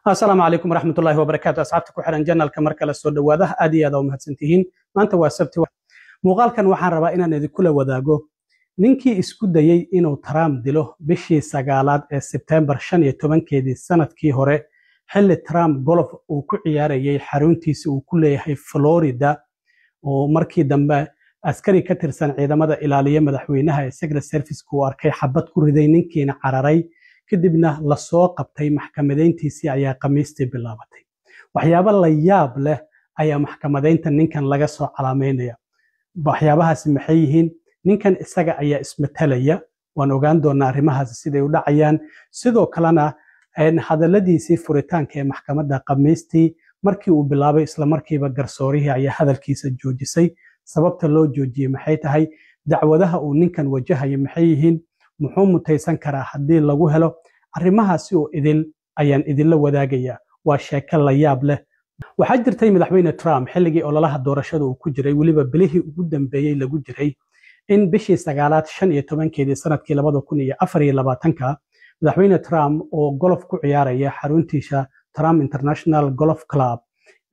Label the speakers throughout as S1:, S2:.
S1: السلام عليكم ورحمة الله وبركاته. أصحابتك وحرن جنة الكمركة للسود وواضح أدي هذا ومهتسنتين ما أنت واسبتي muuqaalkan waxaan rabaa inaan idinkula wadaago ninkii isku dayay inuu Trump dilo bishii 9aad ee September 15keedii sanadkii hore xilli Trump golf uu ku ciyaarayay xaruntiisa uu ku leeyahay Florida oo markii dambe askari ka tirsan ciidamada ilaaliya madaxweynaha ee Secret Service ku arkay xabad ku riday ninkiina cararay kadibna la soo qabtay maxkamadeyntiisii ayaa Khamiistii bilaabatay waxyaabo la yaab leh ayaa maxkamadeynta ninkan laga soo calaameynaya waxyaabahaas maxay yihiin ninkan isaga ayaa ismatalaya waan ogaan doonaa arrimahaas siday u dhacayaan sidoo kalena hadaladiisii furitaanka ee maxkamadda Khamiistii markii uu bilaabay isla markiiba garsoorihii ayaa hadalkiisa joojisay sababta loo joojiyay maxay tahay dacwadaha uu ninkan wajahayo maxay yihiin muxuu mutaysan karaa haddii lagu helo arrimahaasi oo ayaan idinla wadaagaya waa sheeko la yaab leh waxaa jirtay madaxweyne Trump xilligii ololaha doorashada uu ku jiray waliba bilihii ugu dambeeyay lagu jiray in bishii 9aad 15keedii sanadkii 2024 madaxweyne Trump oo golf ku ciyaaraya xaruntiisa Trump International Golf Club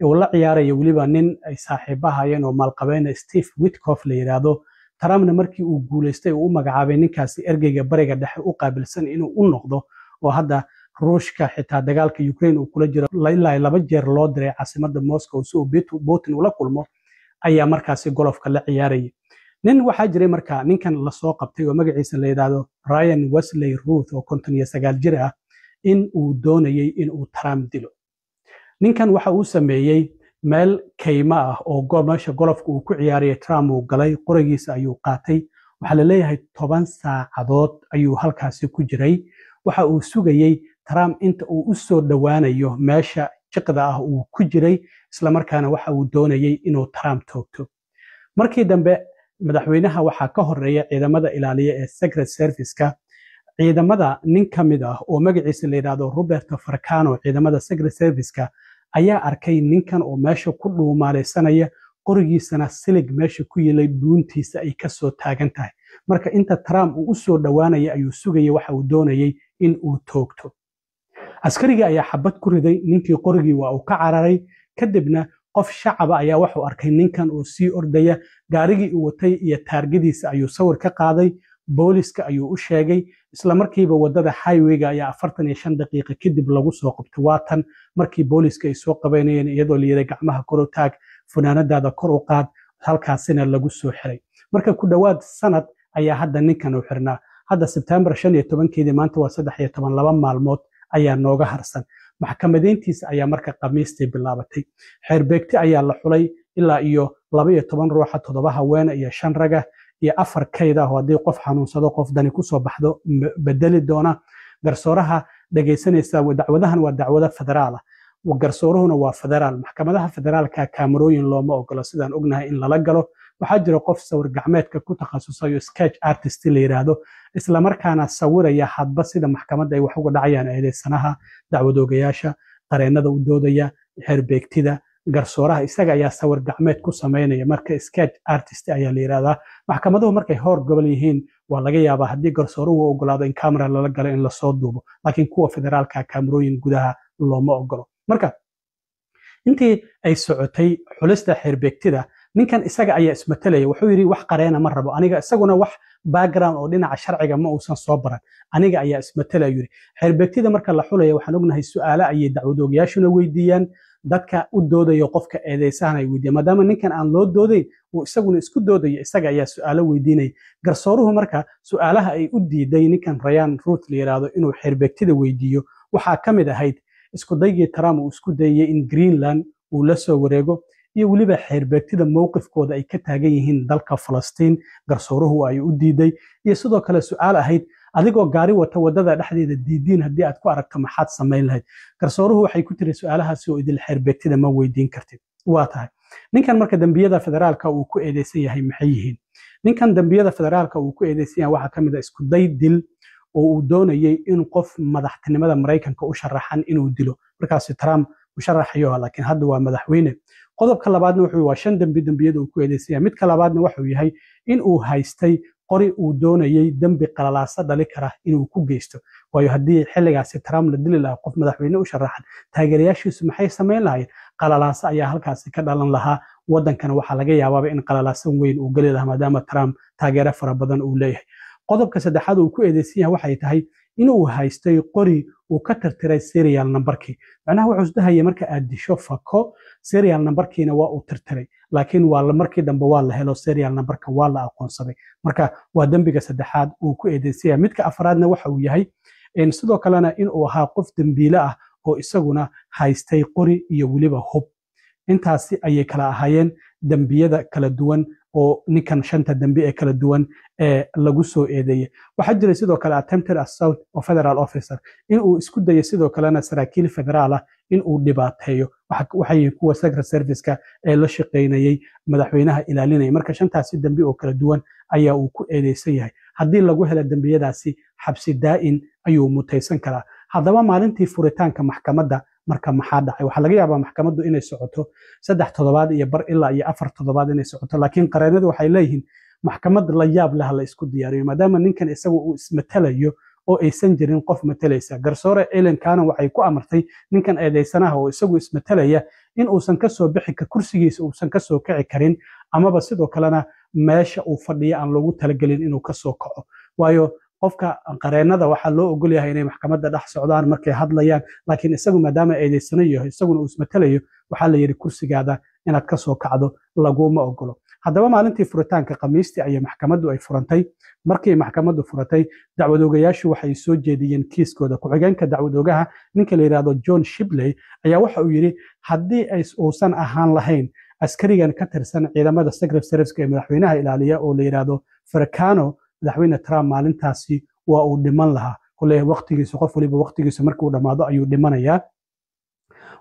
S1: oo la ciyaaraya waliba nin ay saaxiibahayeen oo maalqabeen Steve Witkoff la yiraahdo Trumpna markii uu guuleystay uu magacaabay ninkaasi ergeyga bariga dhexe u qaabilsan inuu u noqdo oo hadda ruushka xitaa dagaalka Ukraine uu kula jiro ilaa 2 jeer loo diray caasimadda Moscow si uu Putin ula kulmo ayaa markaasi golfka la ciyaarayay nin waxaa jiray markaa ninkan la soo qabtay oo magaciisa la yiraahdo Ryan Wesley Ruth oo 59 jir ah in uu doonayay in uu Trump dilo ninkan waxa uu sameeyay meel kayma ah oo meesha golfka uu ku ciyaarayay Trump uu galay qorigiisa ayuu qaatay waxa la leeyahay 10 saacadood ayuu halkaasi ku jiray waxa uu sugayay Trump inta uu u soo dhawaanayo meesha jiqda ah uu ku jiray isla markaana waxa uu doonayay inuu Trump toogto markii dambe madaxweynaha waxa ka horeeya ciidamada ilaaliya ee Secret Service-ka ciidamada nin kamid ah oo magaciisa la yiraahdo Roberto Farcano ciidamada Secret Service-ka ayaa arkay ninkan oo meesha ku dhuumaaleysanaya qorigiisana silig meesha ku yilay duuntiisa ay ka soo taagan tahay marka inta Trump uu u soo dhawaanaya ayuu sugayay waxa uu doonayay in uu toogto askariga ayaa xabad ku riday ninkii qorigii waa uu ka cararay kadibna qof shacab ayaa wuxuu arkay ninkan oo sii ordaya gaarigii uu watay iyo taargadiisa ayuu sawir ka qaaday booliska ayuu u sheegay isla markiiba wadada highway-ga ayaa 45 daqiiqo kadib lagu soo qabtay waatan markii booliska ay soo qabanayeen iyadoo la yiri gacmaha kor u taag funaanadaada kor u qaad halkaasina lagu soo xiray marka ku dhawaad sanad ayaa hadda ninkan u xirnaa hadda September 15keedii maanta waa 13 maalmood ayaa nooga harsan maxkamadeyntiisa ayaa marka Khamiistii bilaabatay xeerbeegti ayaa la xulay ilaa iyo 12 ruuxa 7 haween iyo 5 rag iyo 4 kayd ah oo hadii qof xanuunsado qof dani ku soo baxdo bedeli doona garsooraha dhageysanaysa dacwadahan waa dacwada federaal ah garsooruhuna waa federaal maxkamadaha federaalka kaamarooyin looma ogolo sidaan ognahay in lala galo waxaa jira qof sawir gacmeedka ku takhasusay sketch artist la yiraahdo isla markaana sawiraya hadba sida maxkamadda ay wax uga dhacayaan eedeysanaha dacwadoogayaasha qareenada u doodaya xeerbeegtida garsooraha isaga ayaa sawir gacmeed ku sameynaya marka sketch artist ayaa la yiraahdaa maxkamaduhu markay hor gobol yihiin waa laga yaabaa haddii garsooruhu ogolaado in camera lala galo in la soo duubo laakiin kuwa federaalka kaamarooyin gudaha looma ogolo marka intii ay socotay xulista xeerbeegtida ninkan isaga ayaa ismatalaya wuxuu yiri wax qareena ma rabo aniga isaguna wax background oo dhinaca sharciga ma uusan soo baran aniga ayaa ismatalaya yiri xeerbeegtida marka la xulayo waxaan ognahay su'aalo ay dacwadoogayaashuna weydiiyaan dadka u doodayo qofka eedeysana ay weydiiyaan maadaama ninkan aan loo dooday oo isaguna isku doodayo isaga ayaa su'aalo weydiinay garsooruhu marka su'aalaha ay u diiday ninkan Ryan Ruth la yiraahdo inuu xeerbeegtida weydiiyo waxa kamid ahayd isku daygii Trump uu isku dayay in Greenland uu la soo wareego iyo waliba xeerbeegtida mowqifkooda ay ka taagan yihiin dalka Falastiin garsooruhu ay u diiday iyo sidoo kale su'aal ahayd adigoo gaari wata wadada dhexdeeda diidiin hadii aad ku aragto maxaad sameyn lahayd garsooruhu waxay ku tiri su'aalahaasi oo idil xeerbeegtida ma weydiin kartid waa tahay ninkan marka dambiyada federaalka uu ku eedeysan yahay maxay yihiin ninkan dambiyada federaalka uu ku eedeysan yahay waxa kamid ah isku day dil oo uu doonayay in qof madaxtinimada Mareykanka u sharaxan inuu dilo markaas Trump u sharaxayo laakiin hadda waa madaxweyne qodobka labaadna wuxuu waa 5 dambiyada uu ku eedeysay midka labaadna wuxuu yahay in uu haystay qori uu doonayay dembi qalalaasa dhali kara inuu ku geysto waayo haddii xilligaasi Trump la dili lahaa qof madaxweyne u sharaxan taageerayaashiisu maxay samayn lahaayeen qalalaasa ayaa halkaasi ka dhalan lahaa wadankana waxaa laga yaabaaba in qalalaasan weyn uu gali lahaa maadaama Trump taageero fara badan uu leeyahay qodobka saddexaad uu ku eedeysan yahay waxay tahay inuu haystay qori uu ka tirtiray serial numberkii macnaha wuxuu isdhahayay marka aad disho fako serial numberkiina waa uu tirtiray laakiin markii dambe waa la helo serial numberka waa la aqoonsaday marka waa dembiga saddexaad uu ku eedeysan yahay midka afraadna waxa uu yahay sidoo kalena inuu ahaa qof dembiile ah oo isaguna haystay qori iyo weliba hub intaasi ayay kala ahaayeen dembiyada kala duwan oo ninkan shanta dembi ee kala duwan ee lagu soo eedeeyay waxaa jiray sidoo kale attempted assault of federal officer inuu isku dayay sidoo kalena saraakiil federaal ah inuu dhibaateeyo waxay kuwa secret service-ka ee la shaqeynayay madaxweynaha ilaalinaya marka shantaasi dembi oo kala duwan ayaa uu ku eedeysan yahay haddii lagu helo dembiyadaasi xabsi daa'in ayuu mutaysan karaa haddaba maalintii furitaanka maxkamadda marka maxaa dhacay waxaa laga yaabaa maxkamaddu inay socoto 3 toddobaad iyo bar ilaa iyo 4 toddobaad inay socoto laakiin qareenadu waxay leeyihiin maxkamad la yaab leh la isku diyaariyo maadaama ninkan isagu uu ismatalayo oo aysan jirin qof matalaysa garsoore Ellen Cannon waxay ku amartay ninkan eedeysanaha oo isagu ismatalaya in uusan ka soo bixi kursigiisa uusan ka soo kici karin amaba sidoo kalena meesha uu fadhiyo aan loogu talagelin inuu ka soo kaco waayo qofka qareenada waxaa loo ogol yahay inay maxkamadda dhex socdaan markay hadlayaan laakiin isagu maadaama eedeysana yahay isaguna uu ismatalayo waxaa la yiri kursigaada inaad ka soo kacdo laguma ogolo haddaba maalintii furitaanka khamiistii ayay maxkamaddu ay furantay markii maxkamaddu furatay dacwadoogayaashu waxay soo jeediyeen kiiskooda ku-xigeenka dacwadoogaha ninka la yiraahdo John Shibley ayaa waxa uu yiri haddii uusan ahaan lahayn askarigan ka tirsan ciidamada Secret Service ee madaxweynaha ilaaliya oo la yiraahdo Farcano madaxweyne Trump maalintaasi waa uu dhiman lahaa kullee waqtigiisa qof waliba waqtigiisa markuu dhamaado ayuu dhimanayaa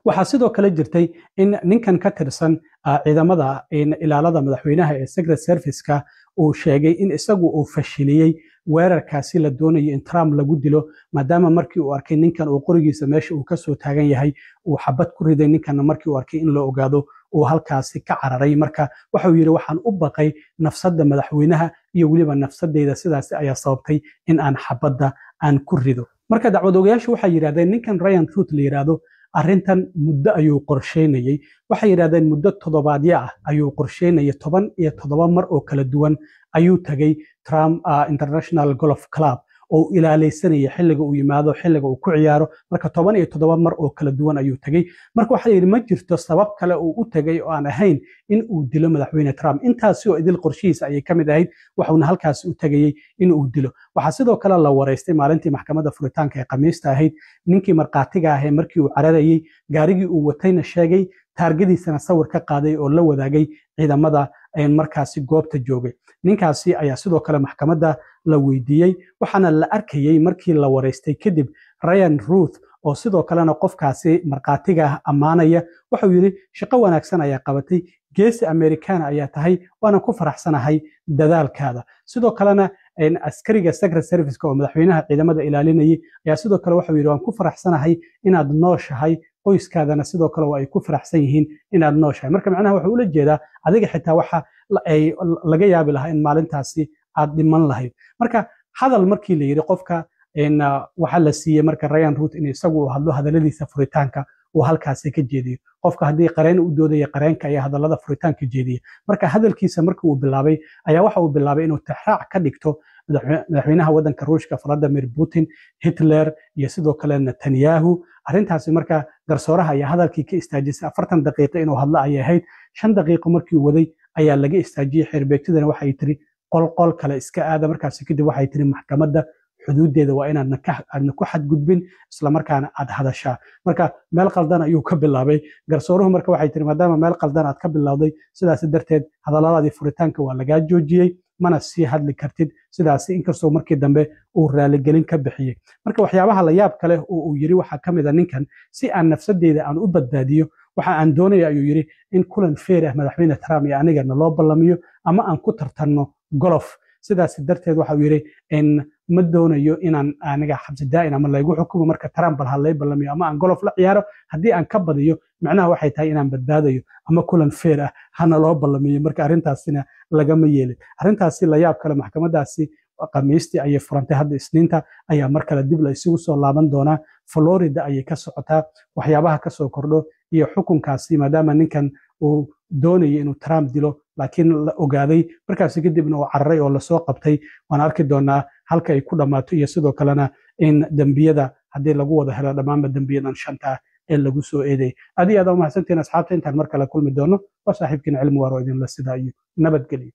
S1: waxaa sidoo kale jirtay in ninkan ka tirsan ciidamada ilaalada madaxweynaha ee Secret Service-ka uu sheegay in isagu uu fashiliyay weerarkaasi la doonayay in Trump lagu dilo maadaama markii uu arkay ninkan uu qorigiisa meesha uu ka soo taagan yahay uu xabad ku riday ninkan markii uu arkay in la ogaado uu halkaasi ka cararay marka waxa uu yiri waxaan u baqay nafsadda madaxweynaha iyo waliba nafsadeyda sidaas ayaa sababtay in aan xabadda aan ku rido marka dacwadoogayaashu waxay yiraahdeen ninkan Ryan Ruth la yiraahdo arrintan muddo ayuu qorsheynayay waxay yiraahdeen muddo toddobaadyo ah ayuu qorsheynayay 17 mar oo kala duwan ayuu tagay Trump International Golf Club oo ilaaleysanaya xilliga uu yimaado xilliga uu ku ciyaaro marka 17 mar oo kala duwan ayuu tagay marka waxa yiri ma jirto sabab kale uu u tagay oo aan ahayn in uu dilo madaxweyne Trump intaasi oo idil qorshihiisa ayay kamid ahayd waxuuna halkaas u tagayay in uu dilo waxa sidoo kale la wareystay maalintii maxkamadda furitaanka ee khamiista ahayd ninkii marqaatiga ah markii uu cararayay gaarigii uu watayna sheegay taargadiisana sawir ka qaaday oo la wadaagay ciidamada ay markaasi goobta joogay ninkaasi ayaa sidoo kale maxkamadda la weydiiyay waxaana la arkayay markii la wareystay kadib Ryan Ruth oo sidoo kalena qofkaasi marqaatiga amaanaya wuxuu yiri shaqo wanaagsan ayaa qabatay geesi American ayaa tahay waana ku faraxsanahay dadaalkaada sidoo kalena askariga Secret Service oo madaxweynaha ciidamada ilaalinayay ayaa sidoo kale wuxuu yiri waan ku faraxsanahay inaad nooshahay qoyskaadana sidoo kale waa ay ku faraxsan yihiin inaad nooshahay marka macnaha wuxuu ula jeedaa adiga xitaa waxa laga yaabi lahaa in maalintaasi aad dhiman lahayd marka hadal markii la yiri qofka waxa la siiyay marka Ryan Ruth in isagu uu hadlo hadaladiisa furitaanka uu halkaasi ka jeediyo qofka haddii qareen u doodaya qareenka ayaa hadalada furitaanka jeediya marka hadalkiisa markii uu bilaabay ayaa waxa uu bilaabay inuu tixraac ka dhigto madaxweynaha wadanka Ruushka Vladimir Putin Hitler iyo sidoo kale Netanyahu arrintaasi marka garsooraha ayaa hadalkii ka istaajisay 40 daqiiqo inuu hadlo ay ahayd 5 daqiiqo markii uu waday ayaa laga istaajiyay xirbeegtidana waxay tiri qol kale iska aada markaasi kadib waxay tiri maxkamadda xuduudeeda waa inaad ku xadgudbin isla markaana aad hadashaa marka meel qaldan ayuu ka bilaabay garsooruhu marka waxay tiri maadaama meel qaldan aad ka bilowday sidaas darteed hadalladaadii furitaanka waa laga joojiyay mana sii hadli kartid sidaas inkastoo markii dambe uu raaligelin ka bixiyay marka waxyaabaha la yaab kale oo uu yiri waxa kamid ah ninkan si aan nafsadeeda aan u badbaadiyo waxa aan doonaya ayuu yiri in kulan feer ah madaxweyne Trump iyo aniga loo ballamiyo ama aan ku tartanno golf sidaas darteed waxa uu yiri in ma doonayo inaan aniga xabsi daa'in ama laygu xukumo marka Trump bal halay ballamiyo ama aan golf la ciyaaro haddii aan ka badiyo macnaha waxay tahay inaan badbaadayo ama kulan feer ah hana loo ballamiyo marka arrintaasina lagama yeelin arrintaasi la yaab kale maxkamadaasi khamiistii ayay furantay hadda isniinta ayaa mar kale dib la isugu soo laaban doonaa Florida ayay ka socotaa waxyaabaha ka soo kordho iyo xukunkaasi maadaama ninkan uu doonayay inuu Trump dilo laakiin la ogaaday markaasi kadibna uu cararay oo lasoo qabtay waan arki doonaa halka ay ku dhammaato iyo sidoo kalena in dambiyada haddii lagu wada helo dhammaanba dambiyadan shanta ee lagu soo eeday aad iyo aad u mahadsantihiin asxaabta intaan mar kale kulmi doono waa saaxiibkiina cilmi waaro idinla sidaa iyo nabadgelyo